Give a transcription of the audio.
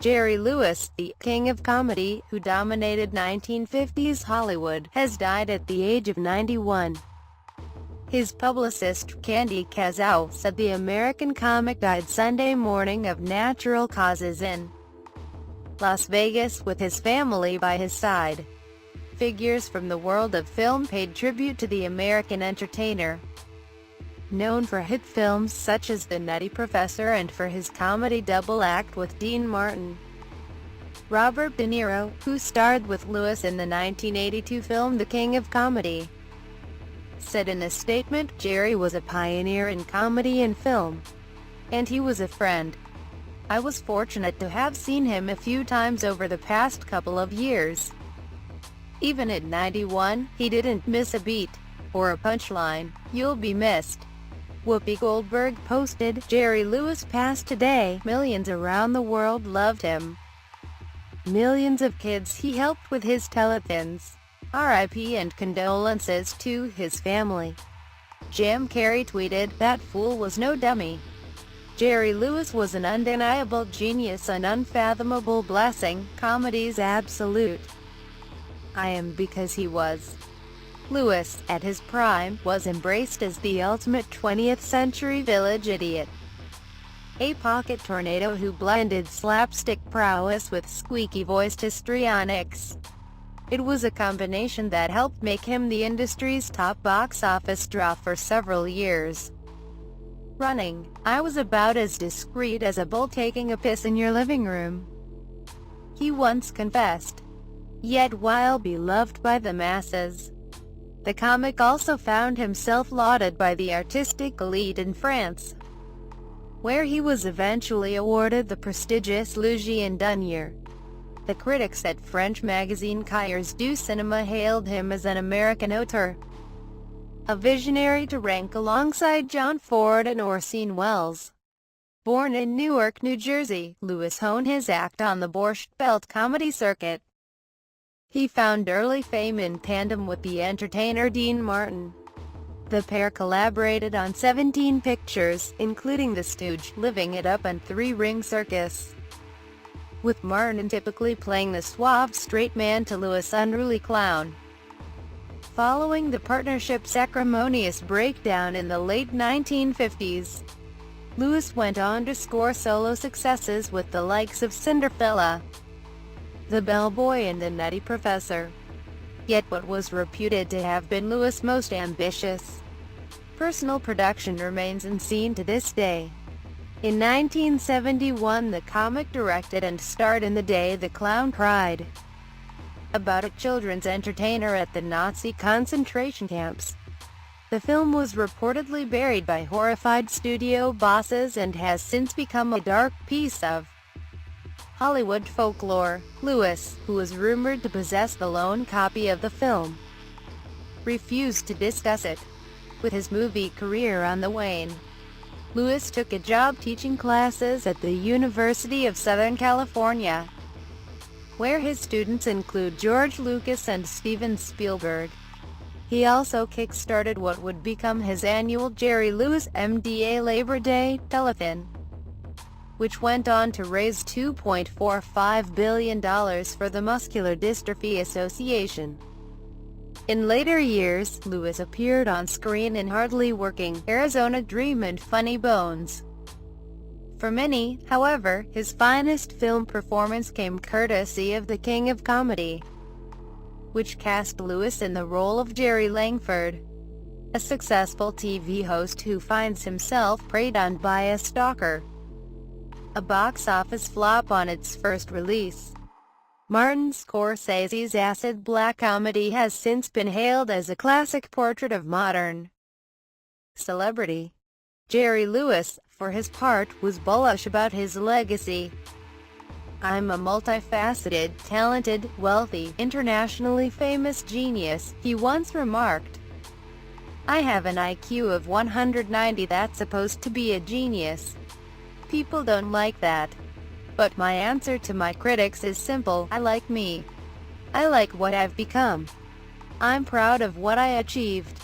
Jerry Lewis, the king of comedy, who dominated 1950s Hollywood, has died at the age of 91. His publicist, Candy Kazau, said the American comic died Sunday morning of natural causes in Las Vegas with his family by his side. Figures from the world of film paid tribute to the American entertainer, known for hit films such as The Nutty Professor and for his comedy double act with Dean Martin. Robert De Niro, who starred with Lewis in the 1982 film The King of Comedy, said in a statement, "Jerry was a pioneer in comedy and film, and he was a friend. I was fortunate to have seen him a few times over the past couple of years. Even at 91, he didn't miss a beat, or a punchline. You'll be missed." Whoopi Goldberg posted, "Jerry Lewis passed today. Millions around the world loved him. Millions of kids he helped with his telethons. R.I.P. and condolences to his family." Jim Carrey tweeted, "That fool was no dummy. Jerry Lewis was an undeniable genius, an unfathomable blessing, comedy's absolute. I am because he was." Lewis, at his prime, was embraced as the ultimate 20th-century village idiot, a pocket tornado who blended slapstick prowess with squeaky-voiced histrionics. It was a combination that helped make him the industry's top box office draw for several years running. "I was about as discreet as a bull taking a piss in your living room," he once confessed. Yet while beloved by the masses, the comic also found himself lauded by the artistic elite in France, where he was eventually awarded the prestigious Légion d'honneur. The critics at French magazine Cahiers du Cinéma hailed him as an American auteur, a visionary to rank alongside John Ford and Orson Welles. Born in Newark, New Jersey, Lewis honed his act on the Borscht Belt comedy circuit. He found early fame in tandem with the entertainer Dean Martin. The pair collaborated on 17 pictures, including The Stooge, Living It Up and Three Ring Circus, with Martin typically playing the suave straight man to Lewis' unruly clown. Following the partnership's acrimonious breakdown in the late 1950s, Lewis went on to score solo successes with the likes of Cinderella, The Bellboy and The Nutty Professor. Yet what was reputed to have been Lewis' most ambitious personal production remains unseen to this day. In 1971, the comic directed and starred in The Day the Clown Cried, about a children's entertainer at the Nazi concentration camps. The film was reportedly buried by horrified studio bosses and has since become a dark piece of Hollywood folklore. Lewis, who was rumored to possess the lone copy of the film, refused to discuss it. With his movie career on the wane, Lewis took a job teaching classes at the University of Southern California, where his students include George Lucas and Steven Spielberg. He also kick-started what would become his annual Jerry Lewis MDA Labor Day telethon, which went on to raise $2.45 billion for the Muscular Dystrophy Association. In later years, Lewis appeared on screen in Hardly Working, Arizona Dream and Funny Bones. For many, however, his finest film performance came courtesy of The King of Comedy, which cast Lewis in the role of Jerry Langford, a successful TV host who finds himself preyed on by a stalker. A box office flop on its first release, Martin Scorsese's acid black comedy has since been hailed as a classic portrait of modern celebrity. Jerry Lewis, for his part, was bullish about his legacy. "I'm a multifaceted, talented, wealthy, internationally famous genius," he once remarked. "I have an IQ of 190 that's supposed to be a genius. People don't like that. But my answer to my critics is simple: I like me. I like what I've become. I'm proud of what I achieved."